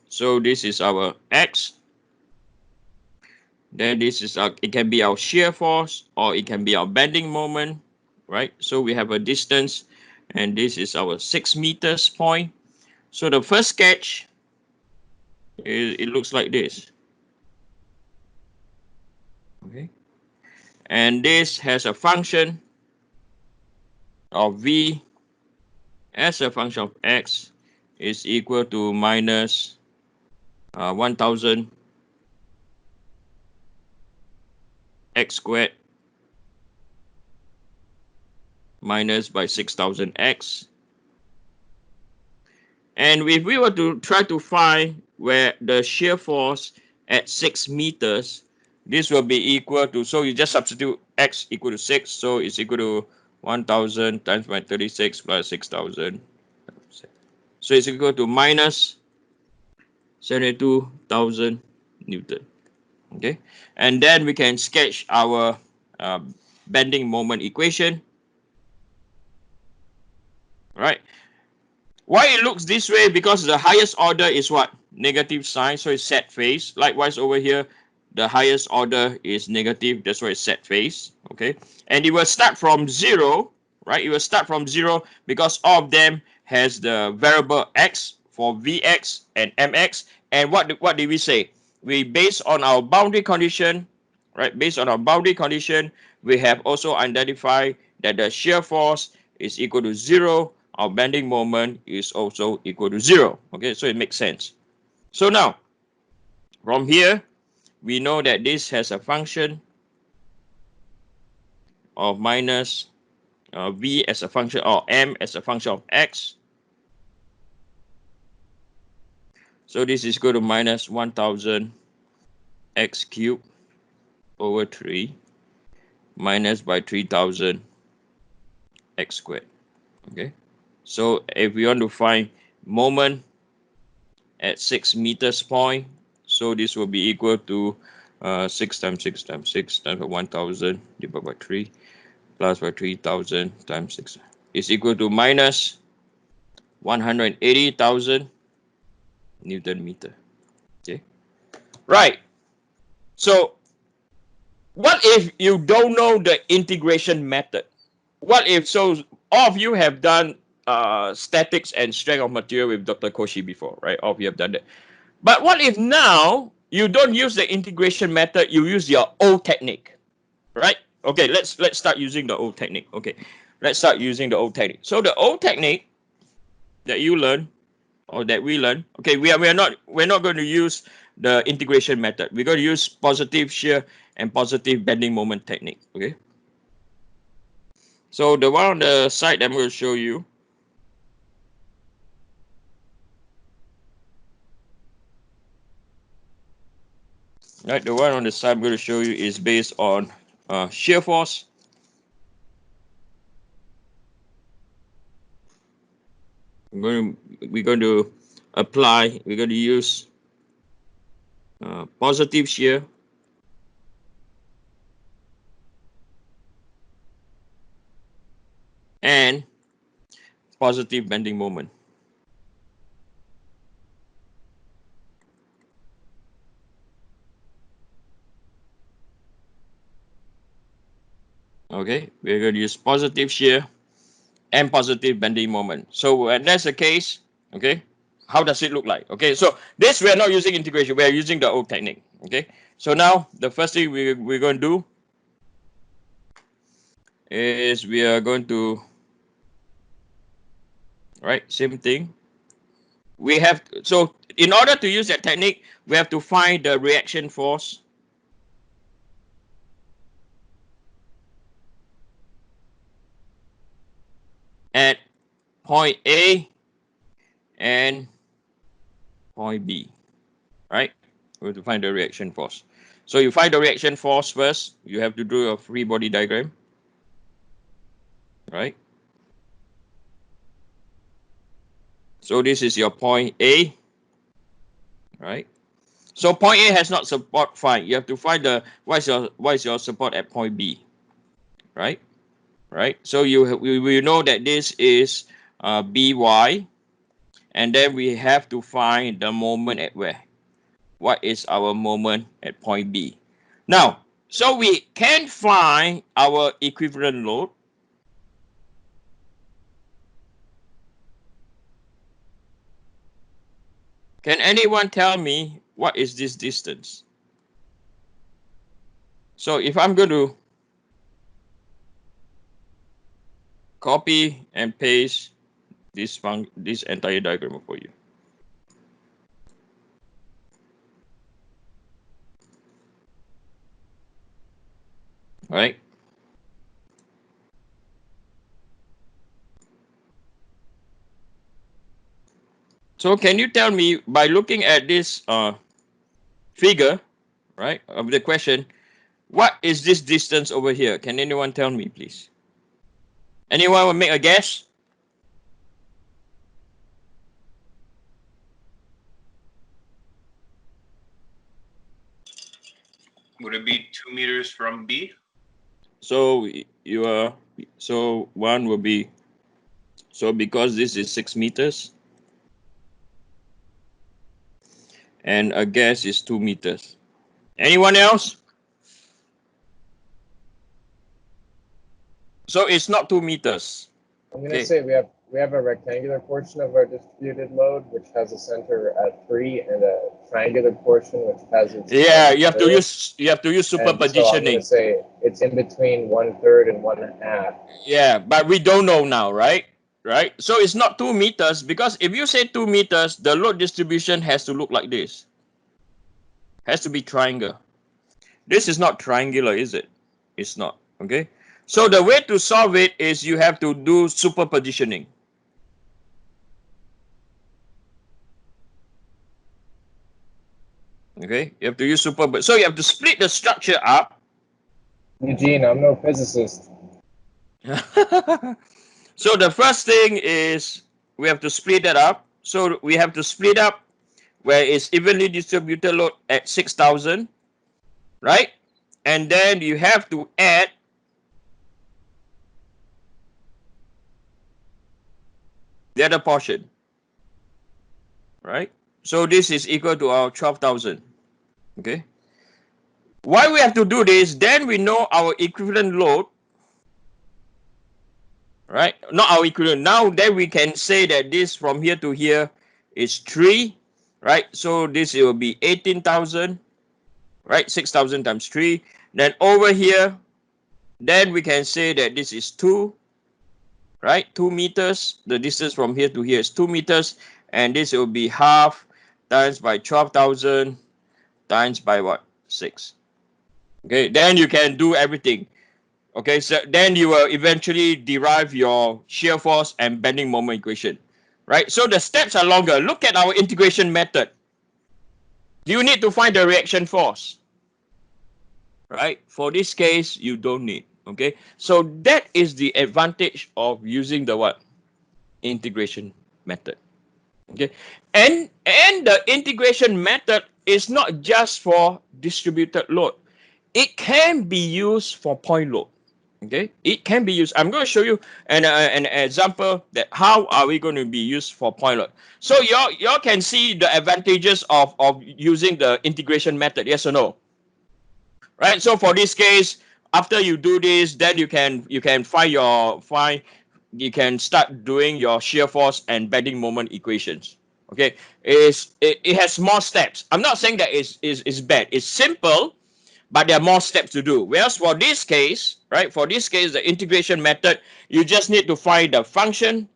So this is our X. Then this is it can be our shear force or it can be our bending moment, right? So we have a distance, and this is our 6 meters point. So the first sketch, it looks like this. Okay. And this has a function of V as a function of X is equal to minus 1000 X squared minus by 6000 X. And if we were to try to find where the shear force at 6 meters, this will be equal to, so you just substitute X equal to 6, so it's equal to 1000 times by 36 plus 6000. So it's equal to minus 72,000 Newton. Okay, and then we can sketch our bending moment equation. Right? Why it looks this way? Because the highest order is what? Negative sign, so it's set phase. Likewise over here, the highest order is negative, that's why it's set phase. Okay, and it will start from 0, right? It will start from 0 because all of them has the variable x for Vx and Mx. And what did we say? We, based on our boundary condition, right? Based on our boundary condition, we have also identified that the shear force is equal to 0. Our bending moment is also equal to 0. Okay, so it makes sense. So now, from here, we know that this has a function of minus V as a function, or M as a function of X. So this is equal to minus 1000 X cubed over 3 minus by 3000 X squared. Okay, so if we want to find moment at 6 meters point, so this will be equal to 6 times 6 times 6 times 1000 divided by 3 plus by 3000 times 6 is equal to minus 180,000 Newton meter. Okay, right. So what if you don't know the integration method? What if, so all of you have done statics and strength of material with Dr. Koshi before, right? All of you have done that. But what if now you don't use the integration method, you use your old technique, right? Okay, let's start using the old technique. Okay, let's start using the old technique. So the old technique that you learn, or that we learn, okay, we're not going to use the integration method. We're going to use positive shear and positive bending moment technique. Okay. So the one on the side that I'm going to show you, right? The one on the side I'm going to show you is based on shear force. We're going to apply. We're going to use positive shear and positive bending moment. Okay, we're going to use positive shear and positive bending moment. So when that's the case, okay, how does it look like? Okay, so this we are not using integration, we are using the old technique. Okay, so now the first thing we're going to do is we are going to, right, same thing. We have, so in order to use that technique, we have to find the reaction force at point A and point B, right? We have to find the reaction force. So you find the reaction force first. You have to do a free body diagram, right? So this is your point A, right? So point A has not support, fine. You have to find the what is your support at point B, right? Right. So we know that this is BY, And then we have to find the moment at where. What is our moment at point B? Now, so we can find our equivalent load. Can anyone tell me what is this distance? So if I'm going to copy and paste this entire diagram for you. All right. So can you tell me, by looking at this figure, right, of the question, what is this distance over here? Can anyone tell me, please? Anyone will make a guess? Would it be 2 meters from B? So you are, so one will be, so because this is 6 meters and a guess is 2 meters. Anyone else? So it's not 2 meters. I'm going to say we have a rectangular portion of our distributed load which has a center at 3 and a triangular portion which has its you have to use superpositioning. So I'm going to say it's in between 1/3 and 1/2. Yeah, but we don't know now, right? Right? So it's not 2 meters, because if you say 2 meters, the load distribution has to look like this. Has to be triangle. This is not triangular, is it? It's not. Okay. So the way to solve it is you have to do superpositioning. Okay. You have to use so you have to split the structure up. Eugene, I'm no physicist. So the first thing is we have to split that up. So we have to split up where it's evenly distributed load at 6,000, right? And then you have to add the other portion, right? So this is equal to our 12,000. Okay. Why we have to do this? Then we know our equivalent load, right? Not our equivalent. Now then we can say that this from here to here is 3, right? So this will be 18,000, right? 6,000 times 3. Then over here, then we can say that this is 2, right? 2 meters. The distance from here to here is 2 meters. And this will be half times by 12,000 times by what? 6. Okay, then you can do everything. Okay, so then you will eventually derive your shear force and bending moment equation, right? So the steps are longer. Look at our integration method. You need to find the reaction force, right? For this case, you don't need. Okay, so that is the advantage of using the what? Integration method. Okay, and the integration method is not just for distributed load. It can be used for point load. Okay, it can be used. I'm going to show you an example that how are we going to be used for point load. So y'all can see the advantages of using the integration method, yes or no? Right. So for this case, after you do this, then you can you can start doing your shear force and bending moment equations. Okay, it has more steps. I'm not saying that is bad. It's simple, but there are more steps to do. Whereas for this case, right, for this case, the integration method, you just need to find the function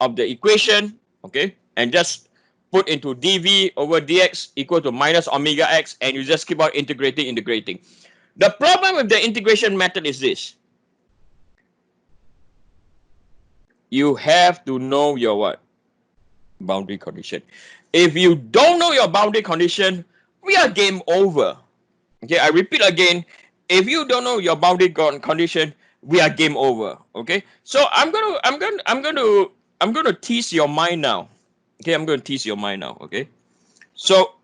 of the equation, okay, and just put into dv over dx equal to minus omega x, and you just keep on integrating. The problem with the integration method is this. You have to know your what? Boundary condition. If you don't know your boundary condition, we are game over. Okay, I repeat again. If you don't know your boundary condition, we are game over. Okay, so I'm gonna tease your mind now. Okay, I'm gonna tease your mind now. Okay, so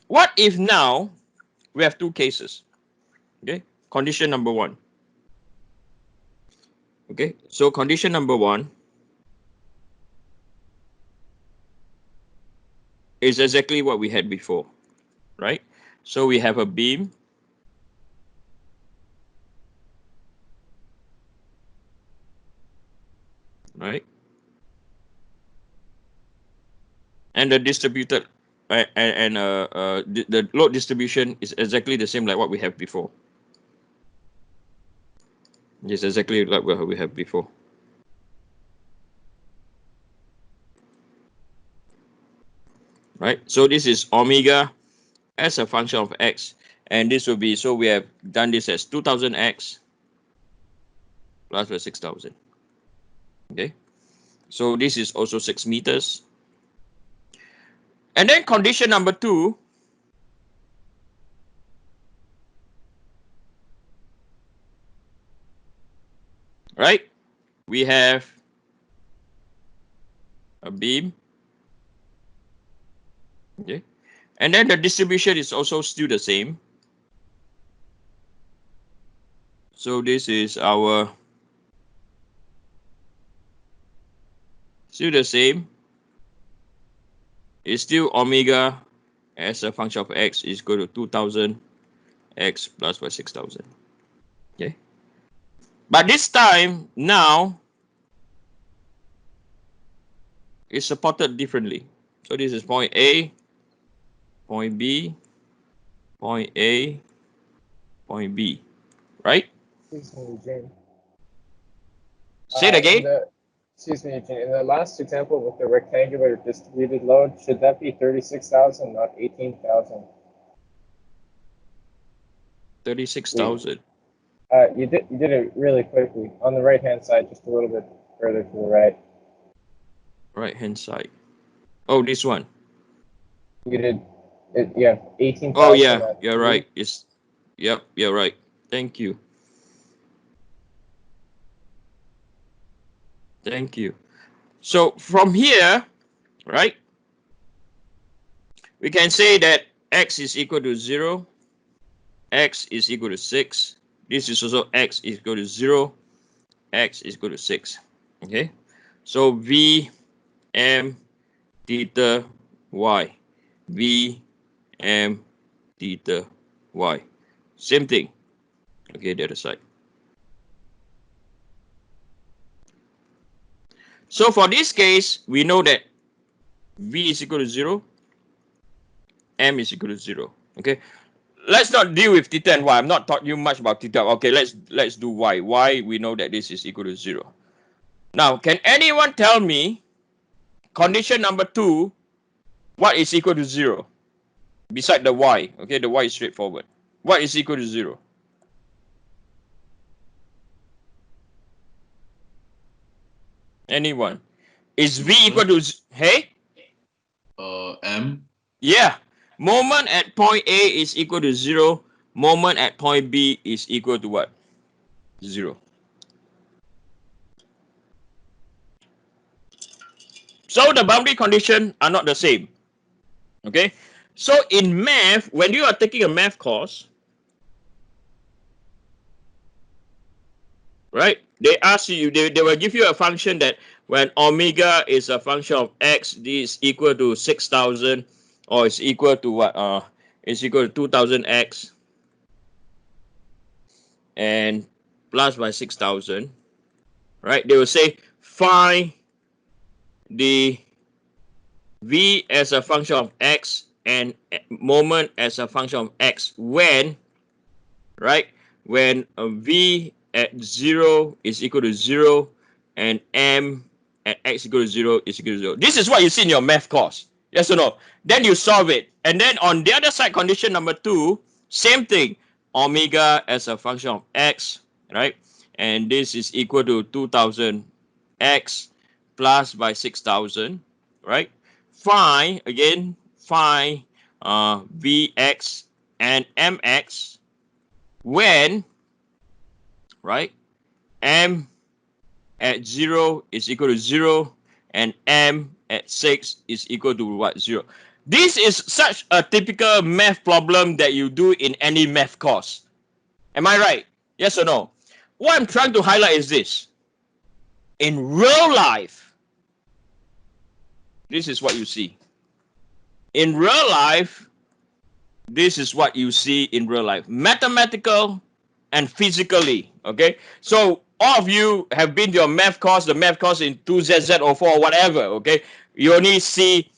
what if now we have two cases? Okay, condition number 1. Okay, so condition number 1. is exactly what we had before, right? So we have a beam, right? And the distributed, the load distribution is exactly the same like what we have before. It's exactly like what we have before. Right? So this is omega as a function of x. And this will be, so we have done this as 2000x plus the 6000. Okay. So this is also 6 meters. And then condition number 2, right? We have a beam. Okay. And then the distribution is also still the same. So this is our, still the same. It's still omega as a function of x is equal to 2000 x plus by 6000. Okay. But this time, now, it's supported differently. So this is point A, point B, point A, point B, right? Excuse me, Eugene. Say it again. Excuse me, Eugene. In the last example with the rectangular distributed load, should that be 36,000, not 18,000? 36,000. You did it really quickly. On the right-hand side, just a little bit further to the right. Right hand side. Oh, this one. You did it, yeah, 18,000. Oh yeah, you're 3. right. It's, yep, you're right. Thank you. Thank you. So from here, right, we can say that x is equal to 0, x is equal to 6. This is also x is equal to 0, x is equal to 6. Okay, so v m theta y, v m theta y, same thing. Okay, the other side. So for this case, we know that v is equal to 0, m is equal to 0. Okay, let's not deal with theta and y. I'm not taught you much about theta. Okay, let's do y. Y, we know that this is equal to 0. Now, can anyone tell me condition number 2, what is equal to 0? Beside the y. Okay, the y is straightforward. What is equal to 0? Anyone? Is v equal to, hey? M. Yeah. Moment at point A is equal to 0. Moment at point B is equal to what? 0. So the boundary conditions are not the same. Okay. So in math, when you are taking a math course, right, they ask you, they will give you a function that when omega is a function of x, this is equal to 6,000, or it's equal to what? It's equal to 2000x and plus by 6,000, right? They will say find the v as a function of x and moment as a function of x when, right, when v at 0 is equal to 0 and m at x equal to 0 is equal to 0. This is what you see in your math course. Yes or no? Then you solve it. And then on the other side, condition number 2, same thing. Omega as a function of x, right? And this is equal to 2000 x plus by 6,000, right? Find, again, find Vx and Mx when, right, M at 0 is equal to 0 and M at 6 is equal to what? 0. This is such a typical math problem that you do in any math course. Am I right? Yes or no? What I'm trying to highlight is this. In real life, this is what you see. in real life, this is what you see in real life. Mathematical and physically, okay? So all of you have been to your math course, the math course in 2ZZ or 4 or whatever, okay? You only see